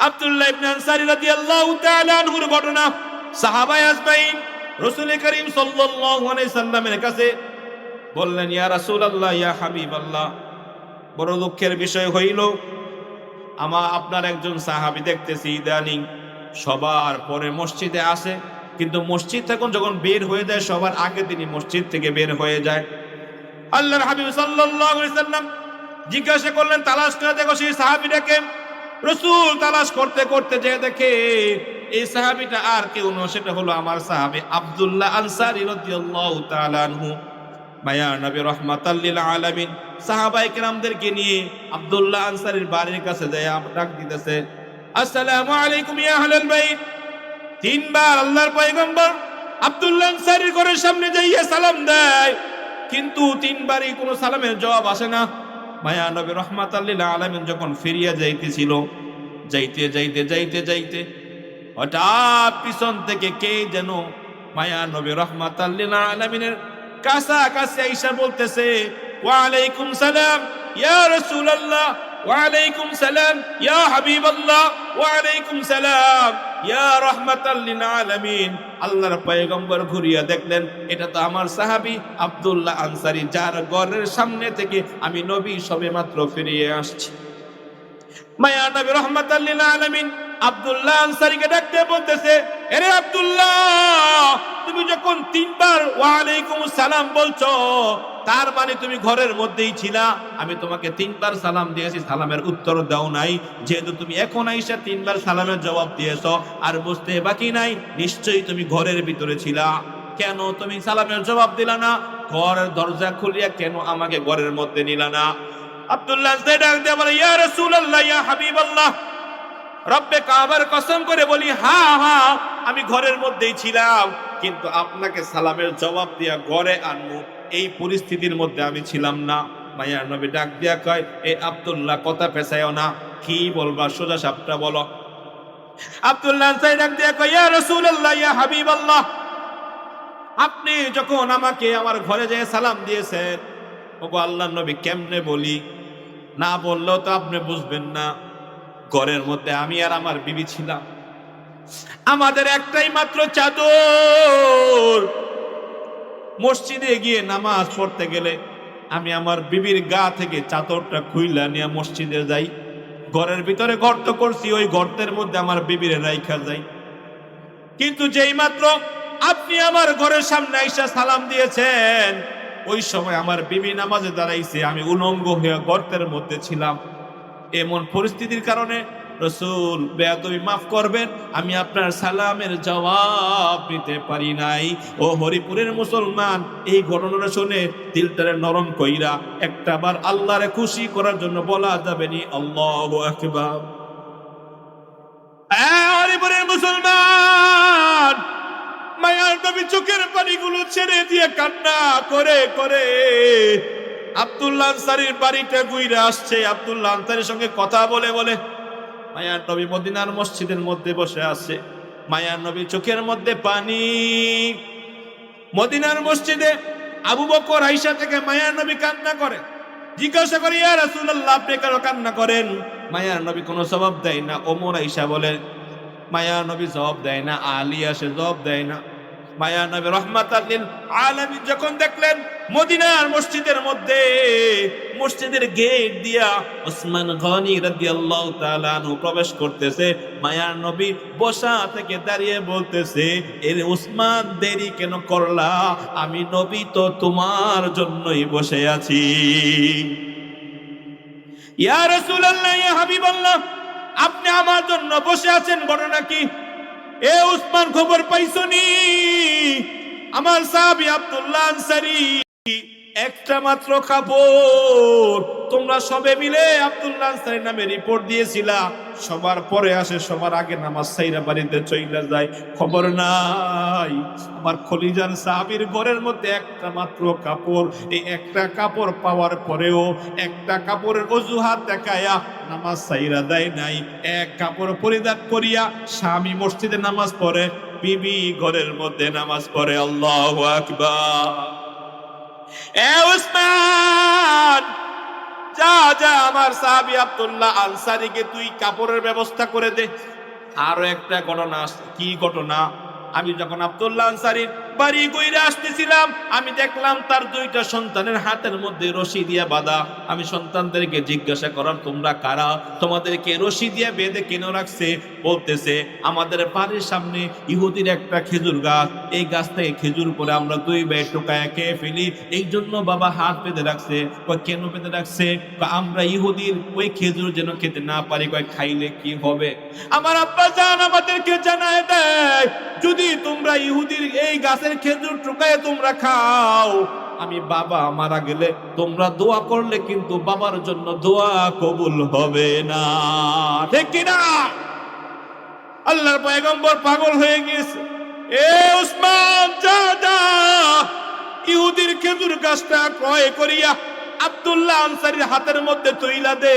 আব্দুল্লাহ ইবনে আনসারী রাদিয়াল্লাহু তাআলা আনহুর ঘটনা। সাহাবায়ে আজমাইন রাসূল করিম সাল্লাল্লাহু আলাইহি সাল্লামের কাছে বললেন, ইয়া রাসূলুল্লাহ, ইয়া হাবিবাল্লাহ, বড় দুঃখের বিষয় হইল আপনার একজন সাহাবী দেখতেছি ইদানিং সবার পরে মসজিদে আসে, কিন্তু মসজিদ থেকে যখন বের হয়ে যায় সবার আগে তিনি মসজিদ থেকে বের হয়ে যায়। আল্লাহর হাবিব সাল্লাল্লাহু আলাইহি সাল্লাম জিজ্ঞাসা করলেন, তালাশ করে দেখো সেই সাহাবীটাকে। রাসূল তালাশ করতে করতে যে দেখে এই সাহাবীটা আর কেউ নয়, সেটা হলো আমার সাহাবী আব্দুল্লাহ আনসারী রাদিয়াল্লাহু তাআলা আনহু। মায়া নবী রাহমাতাল লিল আলামিন সাহাবায়ে কেরামদেরকে নিয়ে আব্দুল্লাহ আনসারীর বাড়ির কাছে যায় ডাক দিতেছে, আসসালামু আলাইকুম ইয়া আহলাল বাইত। তিনবার আল্লাহর পয়গম্বর আব্দুল্লাহ আনসারীর ঘরের সামনে যাইয়া সালাম দেয়, কিন্তু তিনবারই কোনো সালামের জবাব আসে না। মায়া নবী রাহমাতাল লিল আলামিন যখন ফিরিয়া যাইতেছিল, যাইতে যাইতে যাইতে যাইতে হঠাৎ পিছন থেকে কে যেন মায়া নবী রাহমাতাল লিল আলামিনের কাছাকাছি আইসা বলতেছে, ওয়া আলাইকুম সালাম ইয়া রাসূলুল্লাহ, ওয়া আলাইকুম সালাম ইয়া হাবিবাল্লাহ, ওয়া আলাইকুম সালাম ইয়া রাহমাতাল লিল আলামিন। আল্লাহর পয়গম্বর ঘুরিয়া দেখলেন এটা তো আমার সাহাবী আব্দুল্লাহ আনসারী, যার ঘরের সামনে থেকে আমি নবী সবেমাত্র ফিরিয়ে আসছি। মায়া নবী রাহমাতাল লিল আলামিন আব্দুল্লাহ আনসারীকে ডাকতে বলতেছে, আরে আব্দুল্লাহ, তুমি যখন তিনবার ওয়া আলাইকুম সালাম বলছো, তার মানে তুমি ঘরের মধ্যেই ছিলা। আমি তোমাকে তিনবার সালাম দিয়েছি, সালামের উত্তর দাও নাই। যেহেতু তুমি এখন আইসা তিনবার সালামের জবাব দিয়েছো, আর বুঝতে বাকি নাই নিশ্চয়ই তুমি ঘরের ভিতরে ছিলা। কেন তুমি সালামের জবাব দিলা না? ঘরের দরজা খুলিয়া কেন আমাকে ঘরের মধ্যে নিলা না? আব্দুল্লাহ ডাক দিয়ে বলে, ইয়া রাসূলুল্লাহ, ইয়া হাবিবাল্লাহ, রব্বে কাবার কসম করে বলি, হ্যাঁ হ্যাঁ আমি ঘরের মধ্যেই ছিলাম, কিন্তু আপনাকে সালামের জবাব দিয়া ঘরে আনবো এই পরিস্থিতির মধ্যে আমি ছিলাম না। মায়া নবী ডাক দিয়া কয়, এ আব্দুল্লাহ কথা পেছায়ও না, কি বলবা সোজা সাপটা বলো। আব্দুল্লাহ ডাক দিয়া কয়, ইয়া রাসূলুল্লাহ, ইয়া হাবিবাল্লাহ, আপনি যখন আমাকে আমার ঘরে যেয়ে সালাম দিয়েছেন, ওগো আল্লাহর নবী কেমনে বলি? না বললেও তো আপনি বুঝবেন না। ঘরের মধ্যে আমি আর আমার বিবি ছিলাম, আমাদের একটাই মাত্র চাদর। মসজিদে গিয়ে নামাজ পড়তে গেলে আমি আমার বিবির গা থেকে চাদরটা খুইলা নিয়ে মসজিদে যাই। ঘরের ভিতরে গর্ত করছি, ওই গর্তের মধ্যে আমার বিবির রাইখা যাই। কিন্তু যেই মাত্র আপনি আমার ঘরের সামনে আইসা সালাম দিয়েছেন, ওই সময় আমার বিবি নামাজে দাঁড়াইছে, আমি উলঙ্গ হয়ে গর্তের মধ্যে ছিলাম। এমন পরিস্থিতির কারণে রাসূল বেয়াদবি মাফ করবেন, আমি আপনার সালামের জবাব দিতে পারি নাই। ও হরিপুরের মুসলমান, এই ঘটনাটা শুনে দিলটারে নরম কইরা একটাবার আল্লাহরে খুশি করার জন্য বলা যাবে নি আল্লাহু আকবার। হরিপুরের মুসলমান, মায়ার নবী চোখের পানিগুলো ছেড়ে দিয়ে কান্না করে করে আব্দুল্লাহ আনসারীর বাড়িটা ঘুরে আসছে। আব্দুল্লাহ আনসারীর সঙ্গে কথা বলে বলে মায়ার নবী মদিনার মসজিদের মধ্যে বসে আছে। মায়ার নবী চোখের মধ্যে পানি। মদিনার মসজিদে আবু বকর আয়েশা থেকে মায়ার নবী কান্না করে। জিজ্ঞাসা করে, ইয়া রাসূলুল্লাহ, আপনি কেন কান্না করেন? মায়ার নবী কোনো জবাব দেয় না। ওমর আয়েশা বলে, মায়ার নবী জবাব দেয় না। আলী আসে, জবাব দেয় না। মায়া নবী রাহমাতাল লিল আলামিন যখন দেখলেন মদিনার মসজিদের মধ্যে মসজিদের গেট দিয়া ওসমান গনি রাদিয়াল্লাহু তাআলা আনহু প্রবেশ করতেছে, মায়ার নবী বসা থেকে দাঁড়িয়ে বলতেছে, এর ওসমান দেরি কেন করলা? আমি নবী তো তোমার জন্যই বসে আছি। ইয়া রাসূলুল্লাহ, ইয়া হাবিবাল্লাহ, আপনি আমার জন্য বসে আছেন, ঘটনা কি? এ উসমান, খবর পাইছনি? আমার সাহাবী আব্দুল্লাহ আনসারী একটা মাত্র কাপড়, তোমরা সবে মিলে আব্দুল্লাহ আনসারীর নামে রিপোর্ট দিয়েছিলা, সবার পরে আসে, সবার আগে নামাজ সাইরা বাড়িতে চইলা যায়, খবর নাই। আমার খলিজার সাহাবীর ঘরের মধ্যে একটা মাত্র কাপড়, এই একটা কাপড় পাওয়ার পরেও একটা কাপড়ের অজুহাত দেখায়া নামাজ সাইরা দেয় নাই। এক কাপড় পরিধান করিয়া স্বামী মসজিদে নামাজ পড়ে, বিবি ঘরের মধ্যে নামাজ পড়ে। আল্লাহু আকবার। এ উসমান, যা যা আমার সাহাবী আব্দুল্লাহ আনসারীকে তুই কাপড়ের ব্যবস্থা করে দে। আরো একটা ঘটনা, কি ঘটনা, আমি যখন আব্দুল্লাহ আনসারীর বাড়ি কইরে আসতেছিলাম, আমি দেখলাম তার দুইটা সন্তানের হাতের মধ্যে রশি দিয়ে বাঁধা। আমি সন্তানদেরকে জিজ্ঞাসা করলাম, তোমরা কারা, তোমাদেরকে রশি দিয়ে বেঁধে কেন রাখছে? বলতেছে, আমাদের বাড়ির সামনে ইহুদির একটা খেজুর গাছ, এই গাছ থেকে খেজুর পরে আমরা দুই ভাই টোকায় খেয়ে ফেলি, এই জন্য বাবা হাত বেঁধে রাখছে। কেন বেঁধে রাখছে? আমরা ইহুদির ওই খেজুর যেন খেতে না পারি। খাইলে কি হবে? আমার আব্বা জান আমাদেরকে জানায় দেয়, যদি তোমরা ইহুদির এই গাছের খেজুর টোকায় তোমরা খাও, আমি বাবা মারা গেলে তোমরা দোয়া করলে কিন্তু বাবার জন্য দোয়া কবুল হবে না। ঠিক কিনা? আল্লাহর পয়গম্বর পাগল হয়ে গিয়েছে। এ উসমান, যা যা ইহুদির খেজুর গাছটা ক্রয় করিয়া আব্দুল্লাহ আনসারীর হাতের মধ্যে তুইলা দে।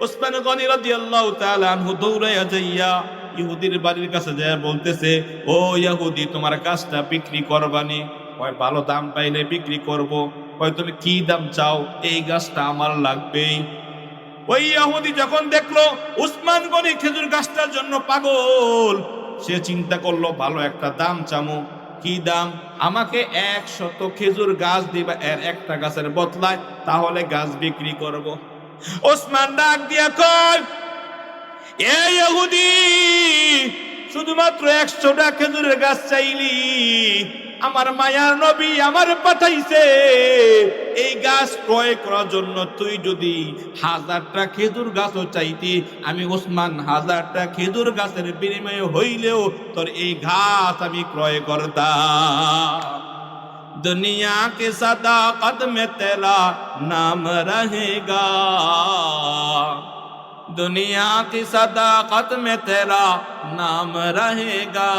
উসমান গনি রাদিয়াল্লাহু তাআলা আনহু দৌড়াইয়া যাইয়া ইহুদির বাড়ির কাছে যায়, বলতেছে, ও ইহুদি, তোমার গাছটা বিক্রি করবানি? কয়, ভালো দাম পাইলে বিক্রি করব। কয়, তুমি কি দাম চাও? এই গাছটা আমার লাগবেই। ওই ইহুদি যখন দেখলো উসমান গনি খেজুর গাছটার জন্য পাগল, সে চিন্তা করলো ভালো একটা দাম চামো। কি দাম? আমাকে 100 খেজুর গাছ দিবা এর একটা গাছের বদলায়, তাহলে গাছ বিক্রি করব। ওসমান ডাক দিয়া কয়, এই ইহুদি, শুধুমাত্র 100টা খেজুরের গাছ চাইলি? আমার মায়ার নবী আমার পাঠাইছে এই গাছ ক্রয় করার জন্য। তুই যদি 1000টা খেজুর গাছও চাইতি, আমি ওসমান 1000টা খেজুর গাছের বিনিময়ে হইলেও তোর এই গাছ আমি ক্রয় করতাম। दुनिया के सदाकत में तेरा नाम रहेगा, दुनिया की सदाकत में तेरा नाम रहेगा,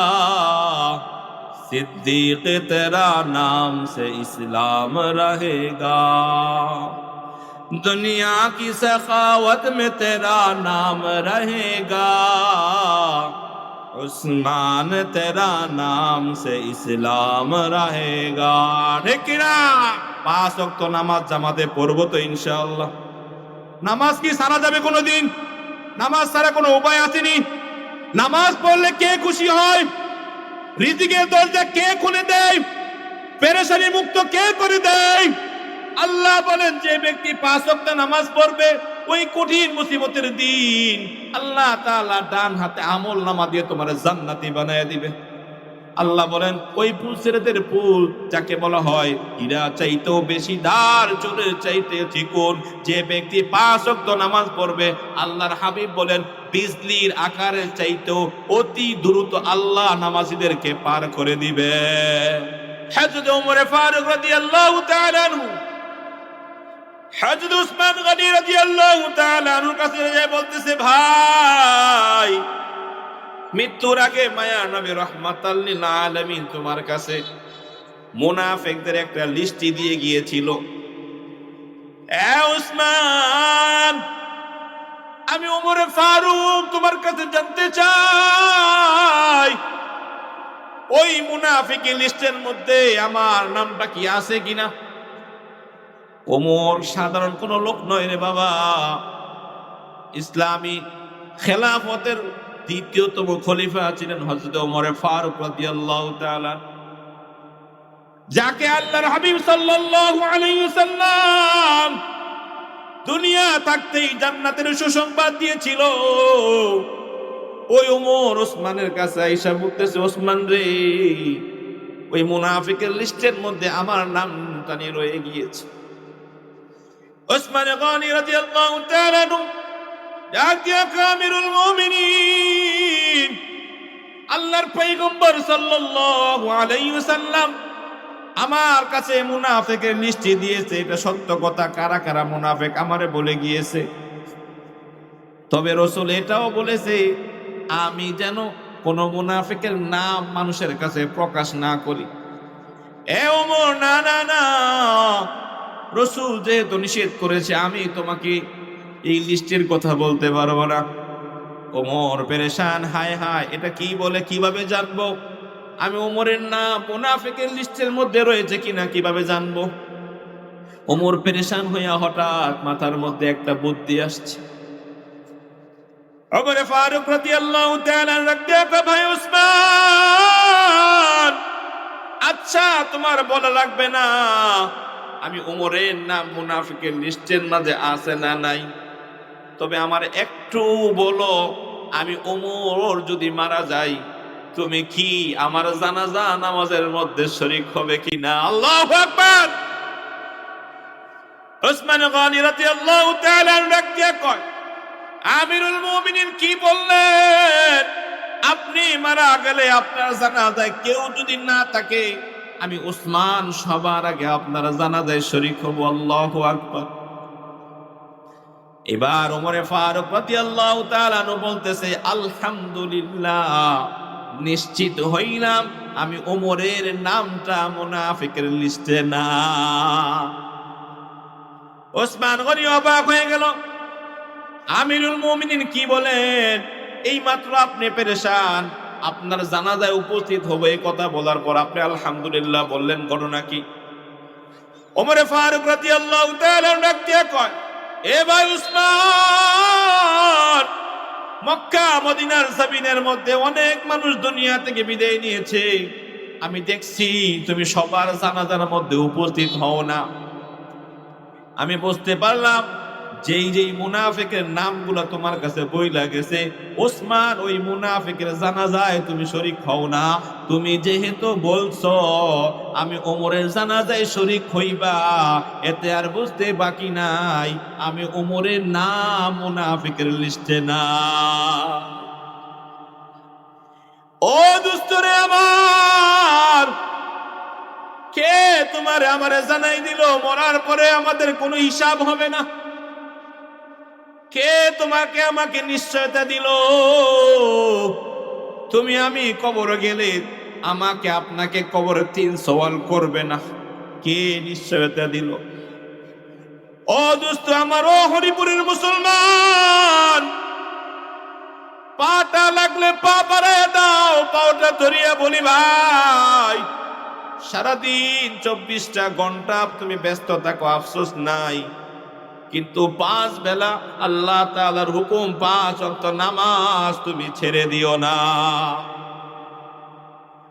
सिद्दीक तेरा नाम से इस्लाम रहेगा, दुनिया की सखावत में तेरा नाम रहेगा, उस्मान तेरा नाम से इस्लाम रहेगा। ठीक ना? 5 ওয়াক্ত নামাজ জামাতে পড়বো তো ইনশাআল্লাহ। নামাজ কি সারা যাবে কোনোদিন? নামাজ ছাড়া কোনো উপায় আসেনি। নামাজ পড়লে কে খুশি হয়? রিজিকের দরজা কে খুলে দেয়? পেরেশানি মুক্ত কে করে দেয়? আল্লাহ বলেন, যে ব্যক্তি 5 ওয়াক্ত নামাজ পড়বে, ওই কঠিন মুসিবতের দিন আল্লাহ তাআলা ডান হাতে আমল নামা দিয়ে তোমার জান্নাতি বানায় দিবে। আল্লাহ বলেন, ওই পুলসেরেদের পুল যাকে বলা হয় হীরা চাইতেও বেশি ধার, চুলের চাইতে চিকন, যে ব্যক্তি 5 ওয়াক্ত নামাজ পড়বে, আল্লাহর হাবিব বলেন বিজলির আকারের চাইতেও অতি দ্রুত আল্লাহ নামাজীদেরকে পার করে দিবে। হযরত ওমর ফারুক রাদিয়াল্লাহু তাআলা আনহু হযরত উসমান গনি রাদিয়াল্লাহু তাআলা আনহুর কাছে যায়, বলতেছে, ভাই, মৃত্যুর আগে মায়া নবী রাহমাতাল লিল আলামিন তোমার কাছে মুনাফিকদের একটা লিস্টি দিয়ে গিয়েছিল। এ উসমান, আমি ওমর ফারুক তোমার কাছে জানতে চাই, ওই মুনাফিকের লিস্টের মধ্যে আমার নামটা কি আছে কিনা? ওমর সাধারণ কোন লোক নয় রে বাবা, ইসলামী খেলাফতের দ্বিতীয়তম খলিফা ছিলেন হযরত ওমর ফারুক রাদিয়াল্লাহু তাআলা, যাকে আল্লাহর হাবিব সাল্লাল্লাহু আলাইহি ওয়াসাল্লাম দুনিয়া থাকতেই জান্নাতের সুসংবাদ দিয়েছিল। ওই ওমর ওসমানের কাছে আইসা বলতেছে, ওসমান রে, ওই মুনাফিকের লিস্টের মধ্যে আমার নামটা নিয়ে রয়ে গিয়েছে। ওসমান গনি রাদিয়াল্লাহু তাআলা আনহু ডাক দিয়া আমিরুল মুমিনিন, আল্লাহর পয়গম্বর সাল্লাল্লাহু আলাইহি ওয়াসাল্লাম আমার কাছে মুনাফিকের লিস্টি দিয়েছে, এটা সত্য কথা। কারা কারা মুনাফিক আমারে বলে গিয়েছে, তবে রাসূল এটাও বলেছে আমি যেন কোন মুনাফিকের নাম মানুষের কাছে প্রকাশ না করি। এ ওমর, না না না, রাসূল যেহেতু নিষেধ করেছে, আমি তোমাকে এই লিস্টের কথা বলতে পারবো না। ওমর পেরেশান, হায় হায়, এটা কি বলে, কিভাবে জানবো আমি ওমরের নাম মুনাফিকের লিস্টের মধ্যে রয়েছে কিনা, কিভাবে জানবো? ওমর পেরেশান হইয়া হঠাৎ মাথার মধ্যে একটা বুদ্ধি আসছে। ওমর ফারুক রাদিয়াল্লাহু তাআলা রাখতে ভাই উসমান, আচ্ছা তোমার বলা লাগবে না আমি ওমরের নাম মুনাফিকের লিস্টের মাঝে আছে না নাই, তবে আমার একটু বলো, আমি ওমর যদি মারা যাই তুমি কি আমার জানাজা নামাজের মধ্যে শরীক হবে কিনা? আল্লাহু আকবার। উসমান গনি রাদিয়াল্লাহু তাআলা রাখতে কয়, আমিরুল মুমিনিন কি বললেন? আপনি মারা গেলে আপনার জানাজায় কেউ যদি না থাকে, আমি উসমান সবার আগে আপনার জানাজায় শরীক হব। আল্লাহু আকবার। এবার ওমরে ফারুক রাদিয়াল্লাহু তাআলা বলতেছে, আলহামদুলিল্লাহ, নিশ্চিত হইলাম আমি ওমরের নামটা মুনাফিকের লিস্টে না। ওসমান গনি অবাক হয়ে গেল, আমিরুল মুমিনিন কি বলেন? এই মাত্র আপনি পেরেশান, আপনার জানাজায় উপস্থিত হবে এই কথা বলার পর আপনি আলহামদুলিল্লাহ বললেন, ঘটনা কি? ওমরে ফারুক রাদিয়াল্লাহু তাআলা ডাকতে কয়, এ ভাই উসমান, মক্কা মদিনার জমিনের মধ্যে অনেক মানুষ দুনিয়া থেকে বিদায় নিয়েছে, আমি দেখছি তুমি সবার জানাজার মধ্যে উপস্থিত হও না। আমি বুঝতে পারলাম যেই যেই মুনাফিকের নামগুলো তোমার কাছে বইলা গেছে, ওসমান ওই মুনাফিকের জানাজায় তুমি শরীক হও না। তুমি যেহেতু বলছো আমি ওমরের জানাজায় শরীক হইবা, এতে আর বুঝতে বাকি নাই আমি ওমরের নাম মুনাফিকের লিস্টে না। ও দুস্তরে আমার, কে তোমারে আমারে জানাই দিল মরার পরে আমাদের কোনো হিসাব হবে না? কে তোমাকে আমাকে নিশ্চয়তা দিল তুমি আমি কবরে গেলে আমাকে আপনাকে কবরে 3 সওয়াল করবে না? কে নিশ্চয়তা দিল? ও দোস্ত আমার, ও হরিপুরের মুসলমান, পাটা লাগলে পা বাড়ায় দাও, পাওটা ধরিয়া বলি ভাই, সারাদিন 24টা ঘন্টা তুমি ব্যস্ত থাকো, আফসোস নাই, কিন্তু 5 বেলা আল্লাহ তাআলার হুকুম 5 ওয়াক্ত নামাজ তুমি ছেড়ে দিও না।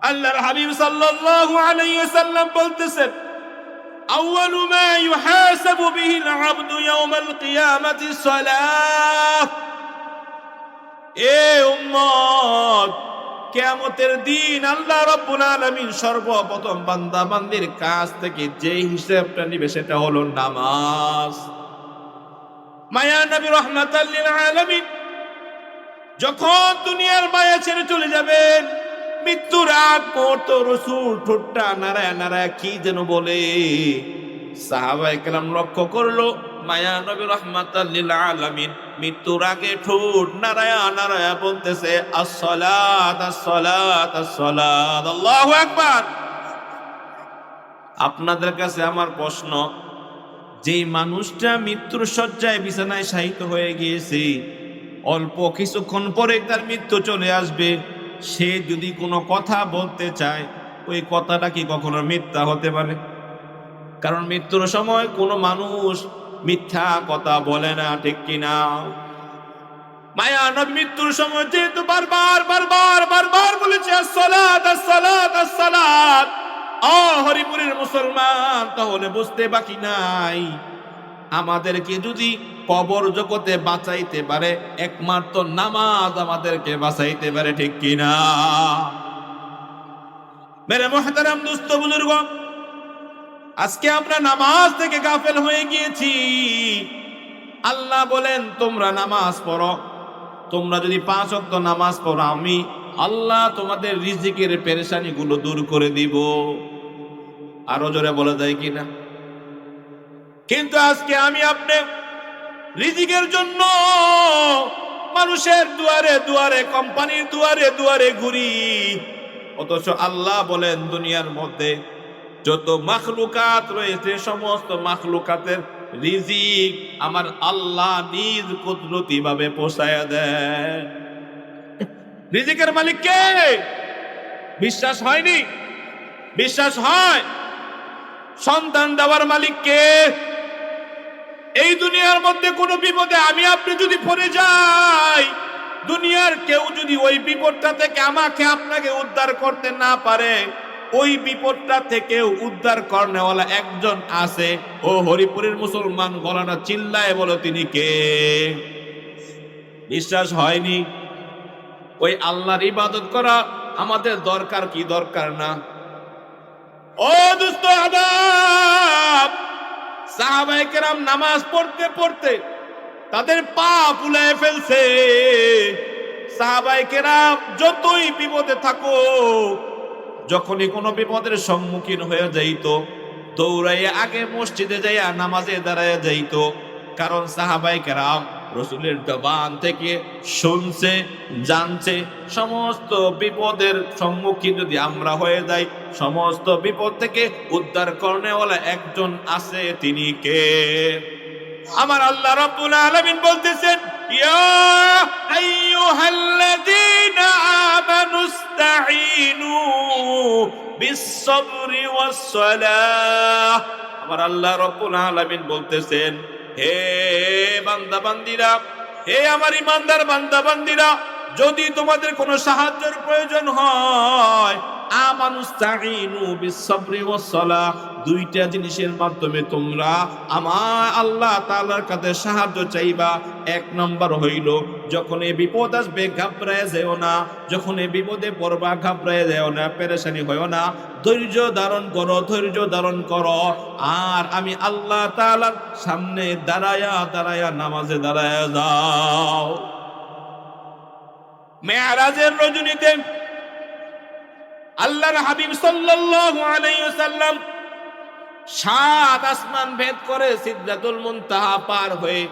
আল্লাহর হাবিব সাল্লাল্লাহু আলাইহি ওয়াসাল্লাম বলতেছেন, আউয়ালু মা ইউহাসাবু বিহিল আবদু ইয়াউমাল কিয়ামাতি সালাহ। এ উম্মত, কিয়ামতের দিন আল্লাহ রাব্বুল আলামিন সর্বপ্রথম বান্দা বান্দির কাছ থেকে যে হিসাবটা নিবে সেটা হলো নামাজ। মায়া নবী রাহমাতাল লিল আলামিন যখন দুনিয়ার মায়া ছেড়ে চলে যাবেন, মৃত্যুর আগ মুহূর্ত রাসূল ঠোঁটটা নাড়ায় নাড়ায় কি যেন বলে, সাহাবায়ে কেরাম লক্ষ্য করলো মায়া নবী রাহমাতাল লিল আলামিন মৃত্যুর আগে ঠোঁট নাড়ায় নাড়ায় বলতেছে, আসসালাত আসসালাত আসসালাত। আল্লাহু আকবার। আপনাদের কাছে আমার প্রশ্ন, যেই মানুষটা মৃত্যুর শয্যায় বিছানায় শায়িত হয়ে গিয়েছে, অল্প কিছুক্ষণ পরে তার মৃত্যু চলে আসবে, সে যদি কোনো কথা বলতে চায় ওই কথাটা কি কখনো মিথ্যা হতে পারে? কারণ মৃত্যুর সময় কোনো মানুষ মিথ্যা কথা বলে না, ঠিক কিনা? মায়া নবী মৃত্যুর সময় যেহেতু বারবার বারবার বারবার বলেছে আসসালাত আসসালাত আসসালাত, ও হরিপুরের মুসলমান, তাহলে বুঝতে বাকি নাই আমাদেরকে যদি কবর জগতে বাঁচাইতে পারে একমাত্র নামাজ আমাদেরকে বাঁচাইতে পারে, ঠিক কিনা? মেরে মুহতারাম দোস্ত বুজুর্গ, আজকে আমরা নামাজ থেকে গাফেল হয়ে গিয়েছি। আল্লাহ বলেন তোমরা নামাজ পড়ো, তোমরা যদি 5 ওয়াক্ত নামাজ পড়ো আমি আল্লাহ তোমাদের রিজিকের পেরেশানি গুলো দূর করে দিব। আরো জোরে বলা যায় কিনা? কিন্তু আজকে আমি আপনি রিজিকের জন্য মানুষের দুয়ারে দুয়ারে, কোম্পানির দুয়ারে দুয়ারে ঘুরি, অথচ আল্লাহ বলেন দুনিয়ার মধ্যে যত মাখলুকাত রয়েছে সমস্ত মাখলুকাতের রিজিক আমার আল্লাহ নিজ কুদরতি ভাবে পৌঁছায়া দেয়। রিজিকের মালিক কে? বিশ্বাস হয়নি? বিশ্বাস হয়? সন্তান দেওয়ার মালিক কে? এই দুনিয়ার মধ্যে কোনো বিপদে আমি আপনি যদি পড়ে যাই, দুনিয়ার কেউ যদি ওই বিপদটা থেকে আমাকে আপনাকে উদ্ধার করতে না পারে, ওই বিপদটা থেকেও উদ্ধার করনেওয়ালা একজন আছে। ও হরিপুরের মুসলমান, গলাটা চিল্লায় বলো তিনি কে? বিশ্বাস হয়নি? ওই আল্লাহর ইবাদত করা আমাদের দরকার কি দরকার না? ও দোস্ত আদাব, সাহাবায়ে কেরাম নামাজ পড়তে পড়তে তাদের পা ফুলায় ফেলছে। সাহাবায়ে কেরাম যতই বিপদে থাকো, যখনই কোনো বিপদের সম্মুখীন হয়ে যাইতো, দৌড়াইয়া আগে মসজিদে যাইয়া নামাজে দাঁড়াইয়া যাইতো। কারণ সাহাবায়ে কেরাম রসুলের জবান থেকে শুনছে, জানছে সমস্ত বিপদের সম্মুখীন যদি আমরা হয়ে যাই, সমস্ত বিপদ থেকে উদ্ধার করনেওয়ালা একজন আছে। তিনি কে? আমার আল্লাহ রাব্বুল আলামিন বলতেছেন, ইয়া আইয়ুহাল্লাযীনা আমানুস্তাঈনু বিস-সাবরি ওয়াস-সালাহ। আমার আল্লাহ রাব্বুল আলামিন বলতেছেন, হে বান্দা বান্দিরা, হে আমার ইমানদার বান্দা বান্দিরা, যদি তোমাদের কোনো সাহায্যের প্রয়োজন হয়, আমানুস্তাঈনু বিস-সাবরি ওয়াস-সালাহ, দুইটা জিনিসের মাধ্যমে তোমরা আমার আল্লাহ তাআলার কাছে সাহায্য চাইবা। এক নম্বর হইল, যখন এই বিপদ আসবে ঘাবড়ায় যেও না, যখন এই বিপদে পড়বা ঘাবড়ায় যেও না, পেরেশানি হইও না, ধৈর্য ধারণ করো, ধৈর্য ধারণ করো। আর আমি আল্লাহ তাআলার সামনে দাঁড়ায়া দাঁড়ায়া নামাজে দাঁড়ায়া যাও। মেরাজের রজনীতে আল্লাহর হাবিব সাল্লাল্লাহু আলাইহি ওয়াসাল্লাম 7 আসমান ভেদ করে সিদরাতুল মুনতাহা পার হয়ে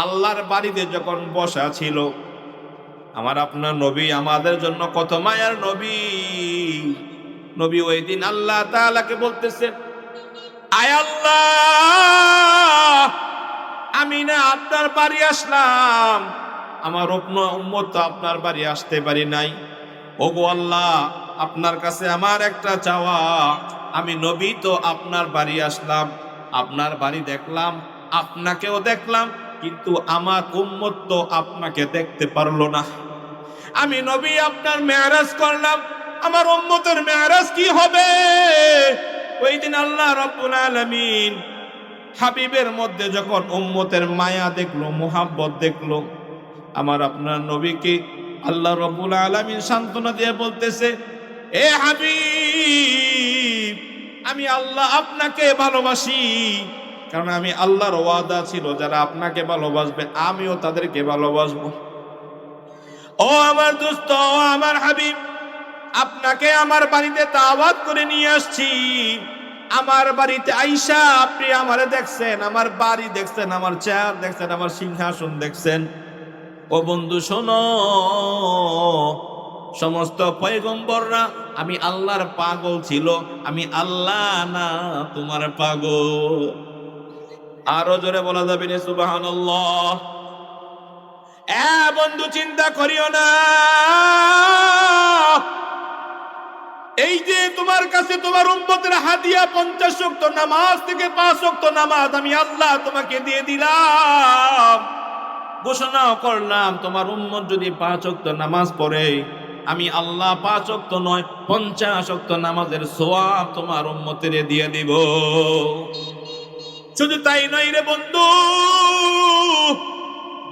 আল্লাহর বাড়িতে যখন বসা ছিল, আমার আপনার নবী আমাদের জন্য কত মায়ার নবী। নবী ওই দিন আল্লাহ তাআলাকে বলতেছে, আয় আল্লাহ, আমি না আপনার বাড়ি আসলাম, আমার উম্মত তো আপনার বাড়ি আসতে পারি নাই। ওগো আল্লাহ, আপনার কাছে আমার একটা চাওয়া, আমি নবী তো আপনার বাড়ি আসলাম, আপনার বাড়ি দেখলাম, আপনাকেও দেখলাম, কিন্তু আমার উম্মত তো আপনাকে দেখতে পারলো না। আমি নবী আপনার মেরাজ করলাম, আমার উম্মতের মেরাজ কি হবে? ওই দিন আল্লাহ রাব্বুল আলামিন হাবিবের মধ্যে যখন উম্মতের মায়া দেখলো, মুহাব্বত দেখলো, আমার আপনার নবীকে আল্লাহ রাব্বুল আলামিন সান্ত্বনা দিয়ে বলতেছে, এ হাবিব, আমি আল্লাহ আপনাকে ভালোবাসি, কারণ আমি আল্লাহর ওয়াদা ছিল যারা আপনাকে ভালোবাসবে আমিও তাদেরকে ভালোবাসবো। ও আমার দোস্ত, ও আমার হাবিব, আপনাকে আমার বাড়িতে দাওয়াত করে নিয়ে আসছি। আমার বাড়িতে আইসা আপনি আমারে দেখছেন, আমার বাড়ি দেখছেন, আমার চেয়ার দেখছেন, আমার সিংহাসন দেখছেন। ও বন্ধু শোনো, সমস্ত পয়গম্বররা আমি আল্লাহর পাগল ছিল, আমি আল্লাহ না তোমার পাগল। আরো জোরে বলা যাবে না সুবহানাল্লাহ? বন্ধু চিন্তা করিও না, এই যে তোমার কাছে তোমার উম্মতের হাদিয়া 50 ওয়াক্ত নামাজ থেকে 5 ওয়াক্ত নামাজ আমি আল্লাহ তোমাকে দিয়ে দিলাম। ঘোষণা করলাম, তোমার উম্মত যদি 5 ওয়াক্ত নামাজ পড়ে, আমি আল্লাহ 5 ওয়াক্ত নয় 50 ওয়াক্ত নামাজের সওয়াব তোমার উম্মতের দিয়ে দিব। শুধু তাই নয় রে বন্ধু,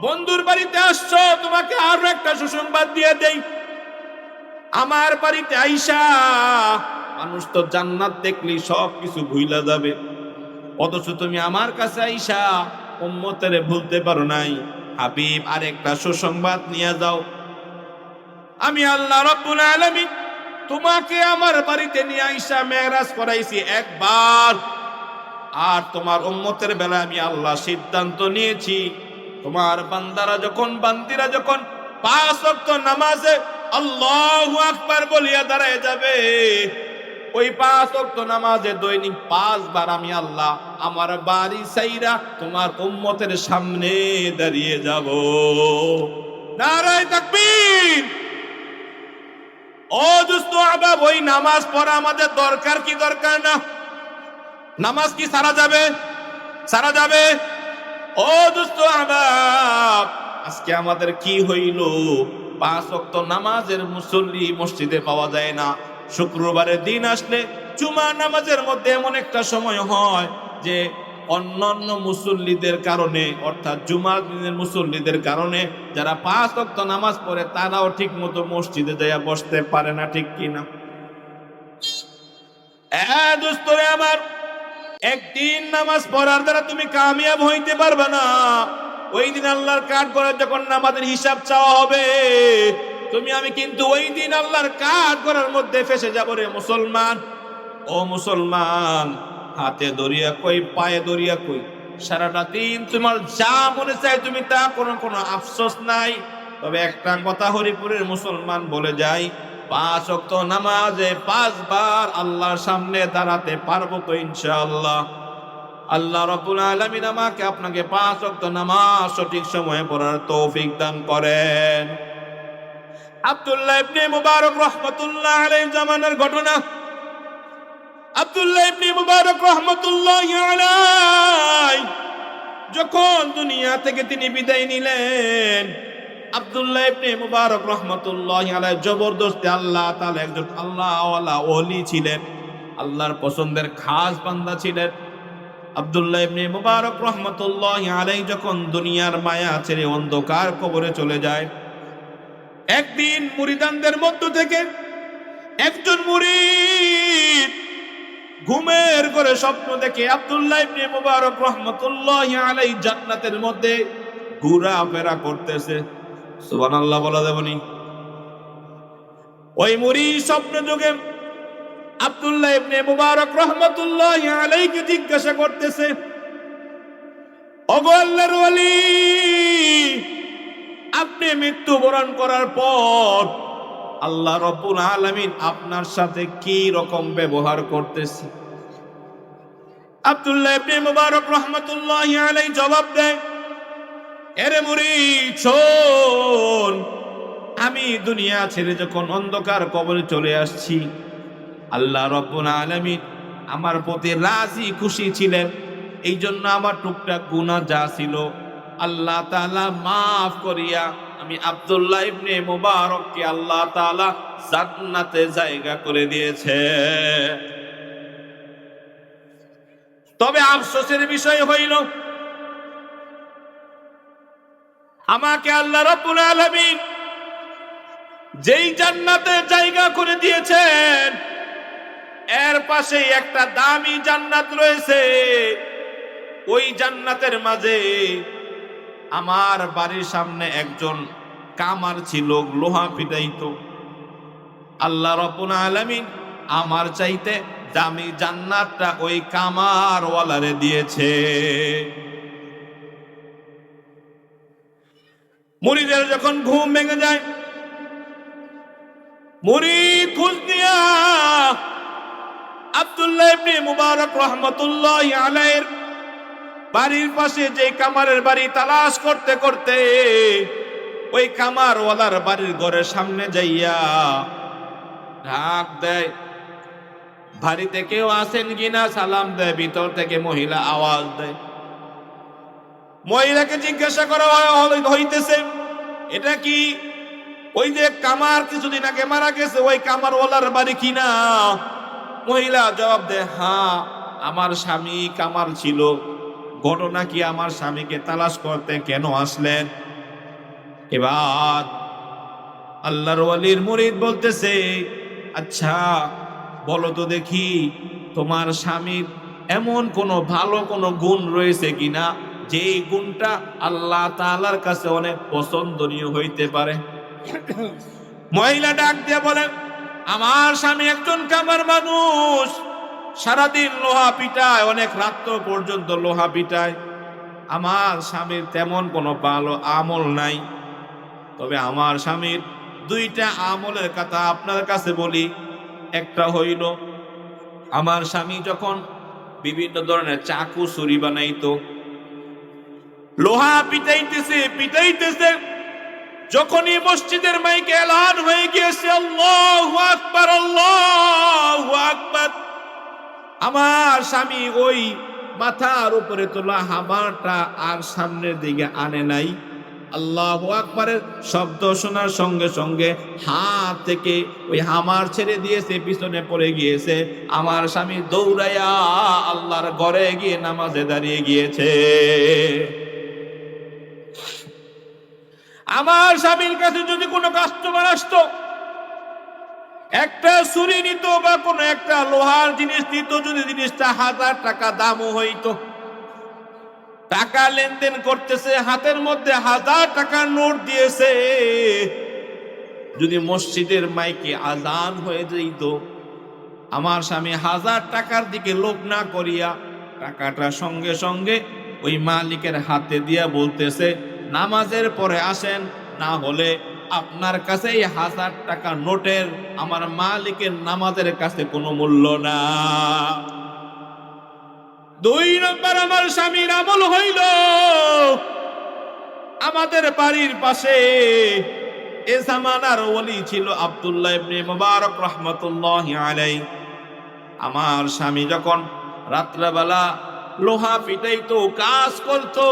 বন্ধুর বাড়িতে আসছো, তোমাকে আরো একটা সুসংবাদ দিয়ে দেই। আমার বাড়িতে আইসা মানুষ তো জান্নাত দেখলি সব কিছু ভুইলা যাবে, অথচ তুমি আমার কাছে আইসা উম্মতের ভুলতে পারো নাই। হাবিব, আরেকটা সুসংবাদ নিয়ে যাও। আমি আল্লাহ রাব্বুল আলামিন তোমাকে আমার বাড়িতে নিয়ে আইসা মেরাজ করাইছি একবার, আর তোমার উম্মতের বেলায় আমি আল্লাহ সিদ্ধান্ত নিয়েছি, তোমার বান্দিরা যখন 5 ওয়াক্ত নামাজে আল্লাহু আকবার বলিয়া দাঁড়ায় যাবে, ওই 5 ওয়াক্ত নামাজে দৈনিক 5 বার আমি আল্লাহ আমার বাড়ি সাইরা তোমার উম্মতের সামনে দাঁড়িয়ে যাব। নারায়ে তাকবীর। ও দোস্ত আহবাব, ওই নামাজ পড়া আমাদের দরকার কি দরকার না? নামাজ কি সারা যাবে? সারা যাবে? ও দোস্ত আহবাব, আজকে আমাদের কি হইল? 5 ওয়াক্ত নামাজের মুসল্লি মসজিদে পাওয়া যায় না। শুক্রবারের দিন আসলে জুমা নামাজের মধ্যে এমন একটা সময় হয় যে অন্যান্য মুসল্লিদের কারণে, অর্থাৎ জুমার দিনের মুসল্লিদের কারণে যারা 5 ওয়াক্ত নামাজ পড়ে তারাও ঠিক মতো মসজিদে যাইয়া বসতে পারে না, ঠিক কিনা? দোস্তরে আমার, একদিন নামাজ পড়ার দ্বারা তুমি কামিয়াব হইতে পারবে না। ওই দিন আল্লাহর কাঠ করে যখন নামাজের হিসাব চাওয়া হবে, তুমি আমি কিন্তু ওই দিন আল্লাহর কাঠ করার মধ্যে ফেসে যাবো রে মুসলমান। ও মুসলমান, হাতে দরিয়া কই, পায়ে দরিয়া কই, সারাটা দিন তোমার যা মনে চায় তুমি তা কোনো আফসোস নাই। তবে একটা কথা হরিপুরের মুসলমান বলে যাই, 5 ওয়াক্ত নামাজে 5 বার আল্লাহর সামনে দাঁড়াতে পারবো তো ইনশাআল্লাহ? আল্লাহ রাব্বুল আলামিন আমাকে আপনাকে 5 ওয়াক্ত নামাজ সঠিক সময়ে পড়ার তৌফিক দান করেন। আব্দুল্লাহ ইবনে মুবারক রাহমাতুল্লাহ আলাইহি জামানার ঘটনা। আব্দুল্লাহ ইবনে মুবারক রাহমাতুল্লাহি আলাইহি যখন দুনিয়া থেকে তিনি বিদায় নিলেন, আব্দুল্লাহ ইবনে মুবারক রাহমাতুল্লাহি আলাইহি জবরদস্তি আল্লাহ তাআলা একজন আল্লাহওয়ালা ওলি ছিলেন, আল্লাহর পছন্দের খাস বান্দা ছিলেন। আব্দুল্লাহ ইবনে মুবারক রাহমাতুল্লাহি আলাইহি যখন দুনিয়ার মায়া ছেড়ে অন্ধকার কবরে চলে যায়, একদিন মুরিদানদের মধ্য থেকে একজন মুরিদ ঘুমের ঘরে স্বপ্ন দেখে আব্দুল্লাহ ইবনে মুবারক রাহমাতুল্লাহি আলাইহি জান্নাতের মধ্যে ঘোরাফেরা করতেছে। সুবহানাল্লাহ বলা যাবেনি? ওই মুরিদ স্বপ্ন যোগে আব্দুল্লাহ ইবনে মুবারক রাহমাতুল্লাহি আলাইহি জিজ্ঞাসা করতেছে, ওগো আল্লাহর ওলি, আপনি মৃত্যুবরণ করার পর আল্লাহ রাব্বুল আলামিন আপনার সাথে কি রকম ব্যবহার করতেছে? আব্দুল্লাহ ইবনে মুবারক রাহমাতুল্লাহি আলাইহি জবাব দেয়, এরে মুরিদ শোন, আমি দুনিয়া ছেড়ে যখন অন্ধকার কবরে চলে আসছি, আল্লাহ রাব্বুল আলামিন আমার প্রতি রাজি খুশি ছিলেন। এই জন্য আমার টুকটাক গুনাহ যা ছিল আল্লাহ তাআলা মাফ করিয়া আমি আব্দুল্লাহ ইবনে মুবারককে আল্লাহ তাআলা জান্নাতে জায়গা করে দিয়েছে। তবে আফসোসের বিষয় হইল, আমাকে আল্লাহ রাব্বুল আলামিন যেই জান্নাতে জায়গা করে দিয়েছেন, এর পাশেই একটা দামি জান্নাত রয়েছে। ওই জান্নাতের মাঝে আমার বাড়ির সামনে একজন কামার ছিল, লোহা পিটাইতো। আল্লাহ রাব্বুল আলামিন আমার চাইতে দামি জান্নাতটা ওই কামার ওয়ালারে দিয়েছে। মুরিদের যখন ঘুম ভেঙে যায়, মুরিদ খোঁজ দিয়া আব্দুল্লাহ ইবনে মুবারক রাহমাতুল্লাহি আলাইহির বাড়ির পাশে যে কামারের বাড়ি তালাশ করতে করতে ওই কামার ওয়ালার বাড়ির ঘরের সামনে যাইয়া ডাক দেয়, বাড়িতে কেউ আছেন কিনা? সালাম দেয়। ভিতর থেকে মহিলা আওয়াজ দেয়। মহিলাকে জিজ্ঞাসা করা হইতেছে, এটা কি ওই যে কামার কিছুদিন আগে মারা গেছে ওই কামার ওয়ালার বাড়ি কিনা? মহিলা জবাব দেয়, হ্যাঁ, আমার স্বামী কামার ছিল। ঘটনা কি? আমার স্বামীকে তালাশ করতে কেন আসলেন? এবার আল্লাহর ওয়ালির মুরিদ বলতেছে, আচ্ছা বলো তো দেখি, তোমার স্বামীর এমন কোন ভালো কোন গুণ রয়েছে কিনা যে গুণটা আল্লাহ তাআলার কাছে অনেক পছন্দনীয় হইতে পারে? মহিলা ডাক দিয়ে বলে, আমার স্বামী একজন কামার মানুষ, সারাদিন লোহা পিটায়, অনেক রাত্র পর্যন্ত লোহা পিটায়। আমার স্বামীর তেমন কোনো ভালো আমল নাই। তবে আমার স্বামীর 2টা আমলের কথা আপনার কাছে বলি। একটা হইল, আমার স্বামী যখন বিভিন্ন ধরনের চাকু ছুরি বানাইতো, লোহা পিটাইতেছে, যখনই মসজিদের মাইকে এলান হয়ে গিয়েছে আল্লাহু আকবার, আল্লাহু আকবার, আমার স্বামী ওই মাথার উপরে তোলা হামারটা আর সামনের দিকে আনে নাই। আল্লাহু আকবারের শব্দ শোনার সঙ্গে সঙ্গে হাত থেকে ওই হামার ছেড়ে দিয়েছে, পিছনে পড়ে গিয়েছে। আমার স্বামী দৌড়াইয়া আল্লাহর ঘরে গিয়ে নামাজে দাঁড়িয়ে গিয়েছে। আমার স্বামীর কাছে যদি কোনো কাস্টমার আসতো, একটা ছুরি নিত বা কোনো একটা লোহার জিনিস নিত, যদি জিনিসটা 1000 টাকা দামও হইতো, টাকা লেনদেন করতেছে, হাতের মধ্যে 1000 টাকার নোট দিয়েছে, যদি মসজিদের মাইকে আজান হয়ে যেত, আমার স্বামী 1000 টাকার দিকে লোভ না করিয়া টাকাটা সঙ্গে সঙ্গে ওই মালিকের হাতে দিয়া বলতেছে, নামাজের পরে আসেন, না হলে আপনার কাছে এই 1000 টাকা নোটের আমার মালিকের নামাজের কাছে কোনো মূল্য না। 2 নম্বর আমার স্বামীর আমল হইল, আমাদের বাড়ির পাশে এ জামানার ওলি ছিল আব্দুল্লাহ ইবনে মুবারক রাহমাতুল্লাহি আলাইহি। আমার স্বামী যখন রাত্রেবেলা লোহা পিটাইতো, কাজ করতো,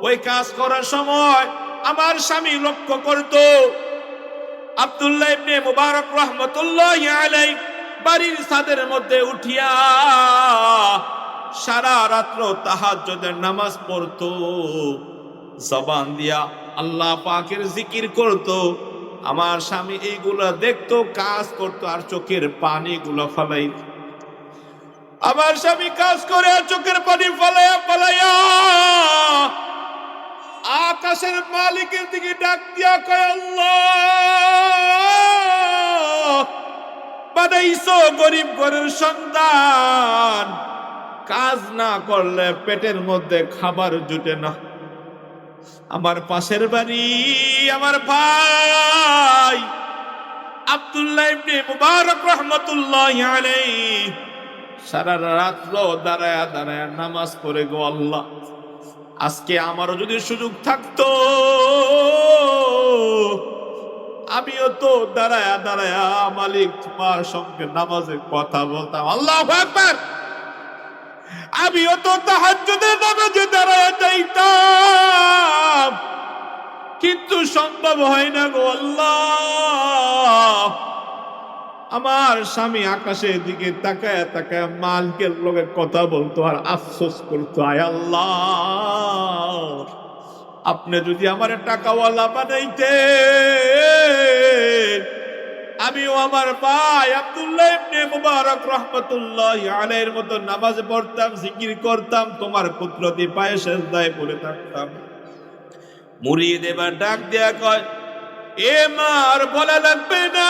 ওই কাজ করার সময় আমার স্বামী লক্ষ্য করতো আব্দুল্লাহ ইবনে মুবারক রাহমাতুল্লাহি আলাইহি বাড়ির ছাদের মধ্যে উঠিয়া সারা রাত্র তাহাজ্জুদের নামাজ পড়তো, জবান দিয়া আল্লাহ পাকের জিকির করতো। আমার স্বামী এইগুলা দেখতো, কাজ করতো, আর চোখের পানিগুলো ফলাই। আমার স্বামী কাজ করে আর চোখের পানি ফলাইয়া ফলাইয়া আকাশের মালিকের দিকে ডাক দিয়া কয়, আল্লাহ, বানাইছো গরিব ঘরের সন্তান, কাজ না করলে পেটের মধ্যে খাবার জুটে না। আমার পাশের বাড়ি আমার ভাই আব্দুল্লাহ ইবনে মুবারক রাহমাতুল্লাহি আলাইহি সারা রাত দাঁড়ায়া দাঁড়ায়া নামাজ পড়ে, গো আল্লাহ, আজকে আমারও যদি সুযোগ থাকতো আমিও তো দাঁড়ায়া দাঁড়ায়া মালিক তোমার সঙ্গে নামাজের কথা বলতাম। আল্লাহু আকবার। আমিও তো তাহাজ্জুদের নামাজে দাঁড়ায়া যাইতাম, কিন্তু সম্ভব হয় না গো আল্লাহ। আমার স্বামী আকাশের দিকে তাকায় তাকায় মালিকের লগে কথা বলতো আর আফসোস করতো, আয় আল্লাহ, আপনি যদি আমার টাকাওয়ালা বানাইতেন, আমিও আমার ভাই আব্দুল্লাহ ইবনে মুবারক রাহমাতুল্লাহি আলাইহির মতো নামাজ পড়তাম, জিকির করতাম, তোমার কুদরতি পায়ে সেজদায় পড়ে থাকতাম। মুরিদ এবার ডাক দেয়া কয়, এ মা, আর বলা লাগবে না,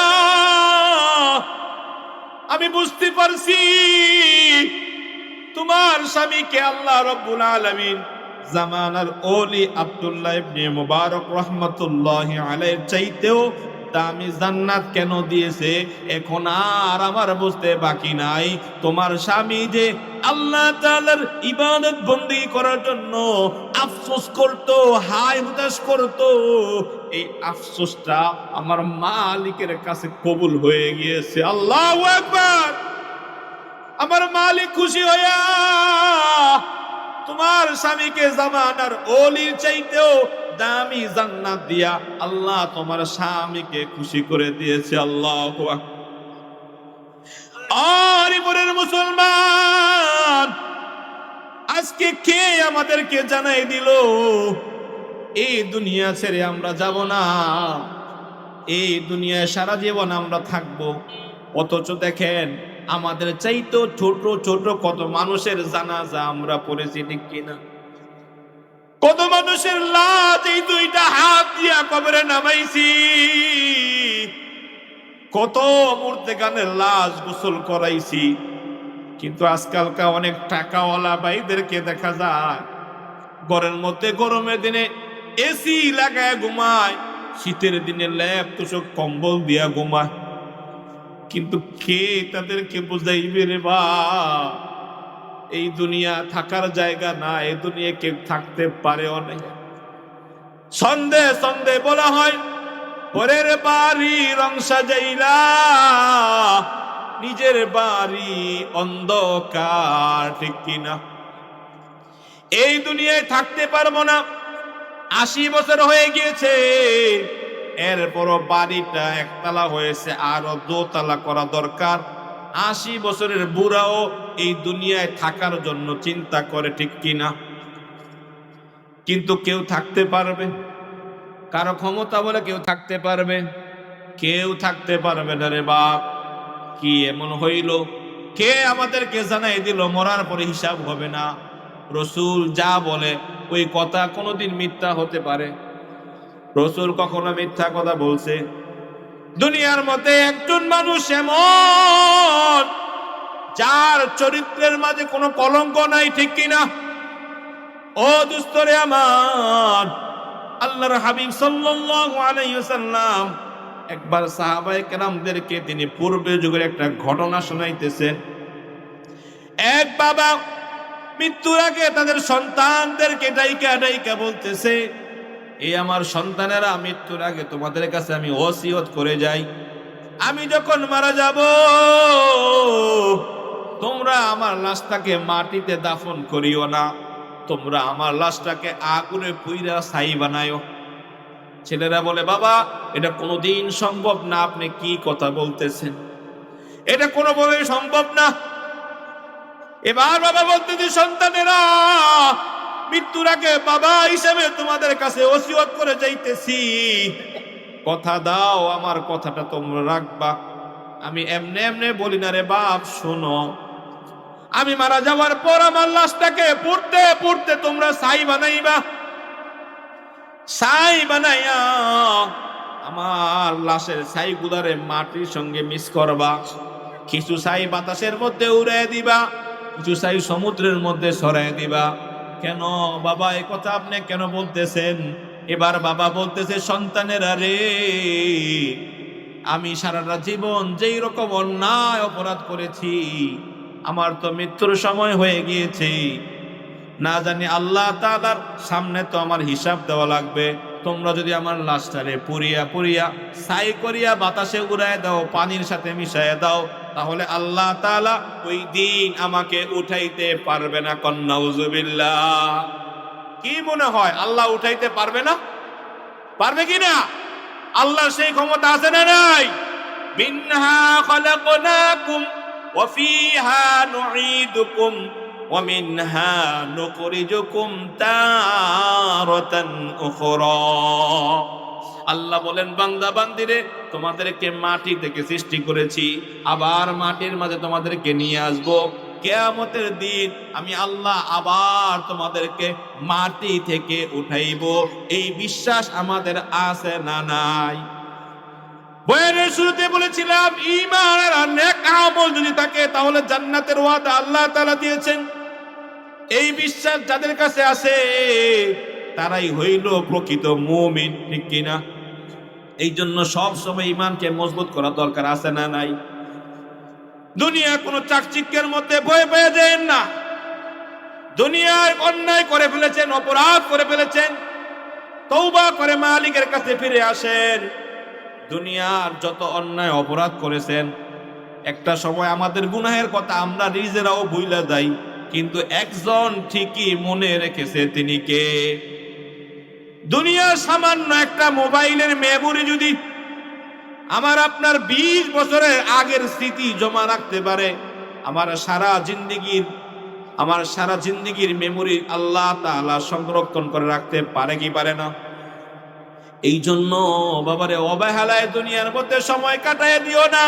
আমি বুঝতে পারছি তোমার স্বামীকে আল্লাহ রাব্বুল আলামিন জামানার ওলি আব্দুল্লাহ ইবনে মুবারক রাহমাতুল্লাহি আলাইহির চাইতেও দামি জান্নাত কেন দিয়েছে, এখন আর আমার বুঝতে বাকি নাই। তোমার স্বামী যে আল্লাহ তাআলার ইবাদত বندگی করার জন্য আফসোস করত, হায় হুতাশ করত, এই আফসোসটা আমার মালিকের কাছে কবুল হয়ে গিয়েছে। আল্লাহু আকবার। আমার মালিক খুশি হইয়া তোমার স্বামীকে জামানার ওলির চাইতেও দামি জান্নাত দিয়া আল্লাহ তোমার স্বামীকে খুশি করে দিয়েছে। আল্লাহু আকবার। আর ইবনের মুসলমান, আজকে কে আমাদেরকে জানাই দিল এই দুনিয়া ছেড়ে আমরা যাব না, এই দুনিয়ায় সারা জীবন আমরা থাকবো। অথচ দেখেন আমাদের চাইতো ছোট ছোট কত মানুষের জানাজা আমরা পড়েছি, ঠিক কিনা? কত মানুষের লাশ এই 2টা হাত দিয়া কবরে নামাইছি, কত মুর্দেগানের লাশ গোসল করাইছি। কিন্তু আজকালকার অনেক টাকাওয়ালা ভাইদেরকে দেখা যায় ঘরের মধ্যে গরমের দিনে এসি লাগায় ঘুমায়, শীতের দিনে ল্যাপ তোষক কম্বল দিয়া ঘুমায়। কিন্তু কে তাদেরকে বুঝাইবে রে বা, এই দুনিয়া থাকার জায়গা না, এই দুনিয়া কেউ থাকতে পারেও না। সন্ধে সন্ধে বলা হয় পরের বাড়ি রং সাজাইলা, নিজের বাড়ি অন্ধকার, ঠিক কিনা? এই দুনিয়ায় থাকতে পারবো না, 80 বছর হয়ে গিয়েছে, এরপরও বাড়িটা একতলা হয়েছে, আরো দোতলা করা দরকার। 80 বছরের বুড়াও এই দুনিয়ায় থাকার জন্য চিন্তা করে, ঠিক কিনা? কিন্তু কেউ থাকতে পারবে? কারো ক্ষমতা বলে কেউ থাকতে পারবে? কেউ থাকতে পারবে না রে বাপ। কি এমন হইল? কে আমাদেরকে জানাই দিল মরার পরে হিসাব হবে না? রসুল যা বলে ওই কথা কোনোদিন মিথ্যা হতে পারে? রসুল কখনো মিথ্যা কথা বলছে? দুনিয়ার মধ্যে একজন মানুষ এমন যার চরিত্রের মাঝে কোনো কলঙ্ক নাই, ঠিক কিনা? ও দুস্তরে আমার, আল্লাহর হাবিব সাল্লাল্লাহু আলাইহি ওয়াসাল্লাম একবার সাহাবায়ে কেরামদেরকে তিনি পূর্বে যুগের একটা ঘটনা শোনাইতেছেন। এক বাবা মৃত্যুর আগে তাদের সন্তানদেরকে ডাইকা ডাইকা বলতেছে, এই আমার সন্তানেরা, মৃত্যুর আগে তোমাদের কাছে আমি ওসিয়ত করে যাই, আমি যখন মারা যাব তোমরা আমার লাশটাকে মাটিতে দাফন করিও না, তোমরা আমার লাশটাকে আগুনে পুইরা ছাই বানায়ো। ছেলেরা বলে, বাবা এটা কোনোদিন সম্ভব না, আপনি কি কথা বলতেছেন, এটা কোনোভাবেই সম্ভব না। এবার বাবা বলতেছে, সন্তানেরা, মৃত্যুর আগে বাবা হিসেবে তোমাদের কাছে ওসিয়ত করে যাইতেছি, কথা দাও আমার কথাটা তোমরা রাখবা। আমি এমনে এমনে বলি না রে বাপ, শোনো, আমি মারা যাওয়ার পর আমার লাশটাকে পুড়তে পুড়তে তোমরা ছাই বানাইবা, ছাই বানাইয়া আমার লাশের ছাই গুলারে মাটির সঙ্গে মিক্স করবা, কিছু ছাই বাতাসের মধ্যে উড়াই দিবা, কিছু ছাই সমুদ্রের মধ্যে ছড়াই দিবা। কেন বাবা এই কথা আপনি কেন বলতেছেন? এবার বাবা বলতেছে, সন্তানেরা রে, আমি সারাটা জীবন যেই রকম অন্যায় অপরাধ করেছি, আমার তো মৃত্যুর সময় হয়ে গিয়েছে, না জানি আল্লাহ তাআলার সামনে তো আমার হিসাব দেওয়া লাগবে। তোমরা যদি আমার লাশটারে পুড়িয়া পুড়িয়া ছাই করিয়া বাতাসে উড়ায় দাও, পানির সাথে মিশাইয়া দাও, তাহলে আল্লাহ তাআলা ওই দিন আমাকে উঠাইতে পারবে না। নাউজুবিল্লাহ। কি মনে হয় আল্লাহ উঠাইতে পারবে না? পারবে কি না? আল্লাহ সেই ক্ষমতা আছে না নাই? মিনহা খালাকনাকুম ওয়া ফিহা নুঈদুকুম ওয়া মিনহা নুখরিজুকুম তারাতান উখরা। আল্লাহ বলেন, বান্দা বান্দিরে, তোমাদেরকে মাটি থেকে সৃষ্টি করেছি, আবার মাটির মাঝে তোমাদেরকে নিয়ে আসবো। কিয়ামতের দিন আমি আল্লাহ আবার তোমাদেরকে মাটি থেকে উঠাইবো। এই বিশ্বাস আমাদের আছে না নাই? বয়ানের শুরুতে বলেছিলাম, ঈমান আর নেক আমল যদি থাকে তাহলে জান্নাতের ওয়াদা আল্লাহ তাআলা দিয়েছেন। এই বিশ্বাস যাদের কাছে আছে তারাই হইল প্রকৃত মুমিন, ঠিক কিনা? এই জন্য সব সময় ঈমানকে মজবুত করা দরকার, আছে না নাই? দুনিয়া কোনো চাকচিক্যের মধ্যে ভয় পেয়ে দেন না। দুনিয়ায় অন্যায় করে ফেলেছেন, অপরাধ করে ফেলেছেন, তওবা করে মালিকের কাছে ফিরে আসেন। দুনিয়ার যত অন্যায় অপরাধ করেছেন, একটা সময় আমাদের গুনাহের কথা আমরা নিজেরাও ভুলে যাই, কিন্তু একজন ঠিকই মনে রেখেছে, তিনি কে? দুনিয়ার সামান্য একটা মোবাইলের মেমোরি যদি আমার আপনার 20 বছরের আগের স্মৃতি জমা রাখতে পারে, আমার সারা জিন্দেগির মেমোরি আল্লাহ তাআলা সংরক্ষণ করে রাখতে পারে কি পারে না? এই জন্য বাবারে, অবহেলায় দুনিয়ার মধ্যে সময় কাটায় দিও না।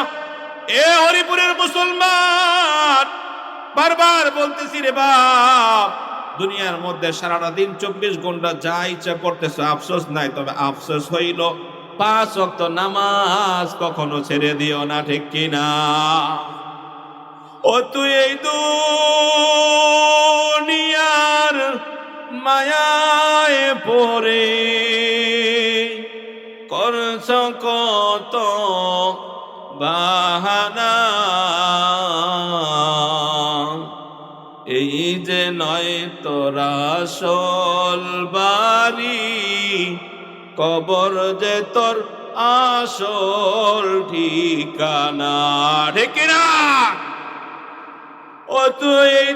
এ হরিপুরের মুসলমান, বারবার বলতেছি রে বাপ, দুনিয়ার মধ্যে সারাটা দিন 24 ঘন্টা যা ইচ্ছা করতেছো, আফসোস নাই, তবে আফসোস হইল 5 ওয়াক্ত নামাজ কখনো ছেড়ে দিও না, ঠিক কিনা? ও তুই এই দুনিয়ার মায়ায় পড়ে করছ কত বাহানা, এই যে নয় তোরা আসল বাড়ি, কবর যে তোর আসল ঠিকানা। ঠিক না? ও তো এই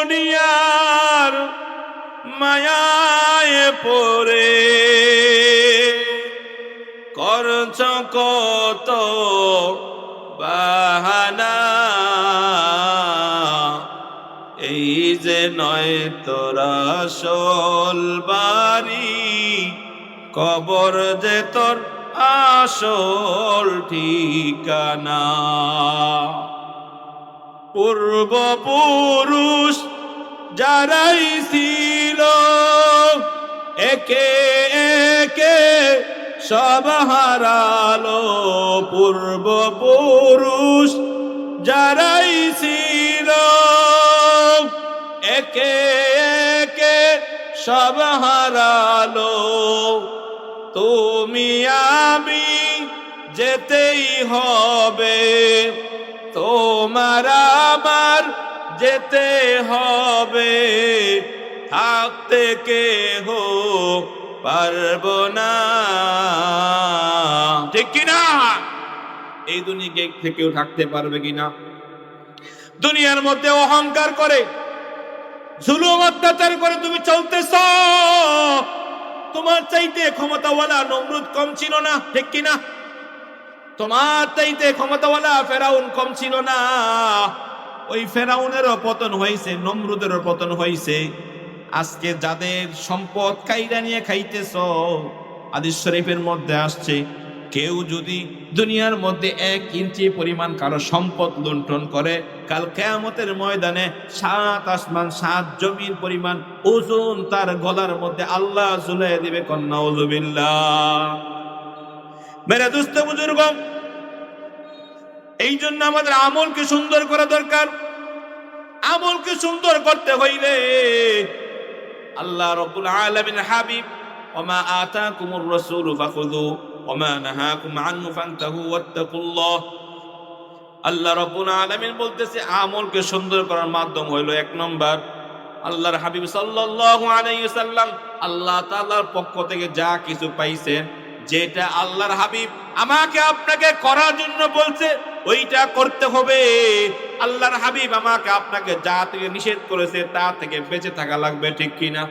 দুনিয়ার মায়ায় পড়ে করছ কত বাহানা, এই যে নয় তোরা আসল বাড়ি, কবর যে তোর আসল ঠিকানা। পূর্বপুরুষ যারাই ছিল একে একে সব হারালো। পূর্বপুরুষ যারাই ছিল একে একে সব হারালো। তুমি আমি যেতেই হবে, তোমার আমার যেতে হবে, থাকতে কেহ পারবো না। ঠিক কিনা? এই দুনিয়া থেকেও থাকতে পারবে কিনা? দুনিয়ার মধ্যে অহংকার করে জুলুম অত্যাচার করে তুমি চলতেছ। তোমার চাইতে ক্ষমতাওয়ালা নমরুদ কম ছিল না। ঠিক কিনা? তোমার চাইতে ক্ষমতাওয়ালা ফেরাউন কম ছিল না। ওই ফেরাউনেরও পতন হয়েছে, নমরুদেরও পতন হয়েছে। আজকে যাদের সম্পদ কাইরা নিয়ে খাইতেছ, হাদিস শরীফের মধ্যে আসছে, কেউ যদি দুনিয়ার মধ্যে 1 ইঞ্চি পরিমাণ কারো সম্পদ লুণ্ঠন করে, কাল কিয়ামতের ময়দানে 7 আসমান 7 জমিন পরিমাণ ওজন তার গলার মধ্যে আল্লাহ ঝুলিয়ে দিবে। কন্যা নাউযুবিল্লাহ। মেরে দোস্ত বুজুর্গ, এই জন্য আমাদের আমলকে সুন্দর করা দরকার। আমলকে সুন্দর করতে হইলে আল্লাহ রাব্বুল আলামিন হাবিব ওমা আতাকুমুর রাসূলু ফাখুযু ওমা নাহাকুম আনহু ফান্তাহু ওয়াত্তাকুল্লাহ। আল্লাহ রাব্বুল আলামিন বলতেছে আমলকে সুন্দর করার মাধ্যম হইল 1 নম্বর আল্লাহর হাবিব সাল্লাল্লাহু আলাইহি ওয়াসাল্লাম আল্লাহ তাআলার পক্ষ থেকে যা কিছু পাইছেন, যেটা আল্লাহর হাবিব আমাকে আপনাকে করার জন্য বলছে ওইটা করতে হবে। আল্লাহর হাবিব আমাকে আপনাকে যা থেকে নিষেধ করেছে তা থেকে বেঁচে থাকা লাগবে। ঠিক কিনা?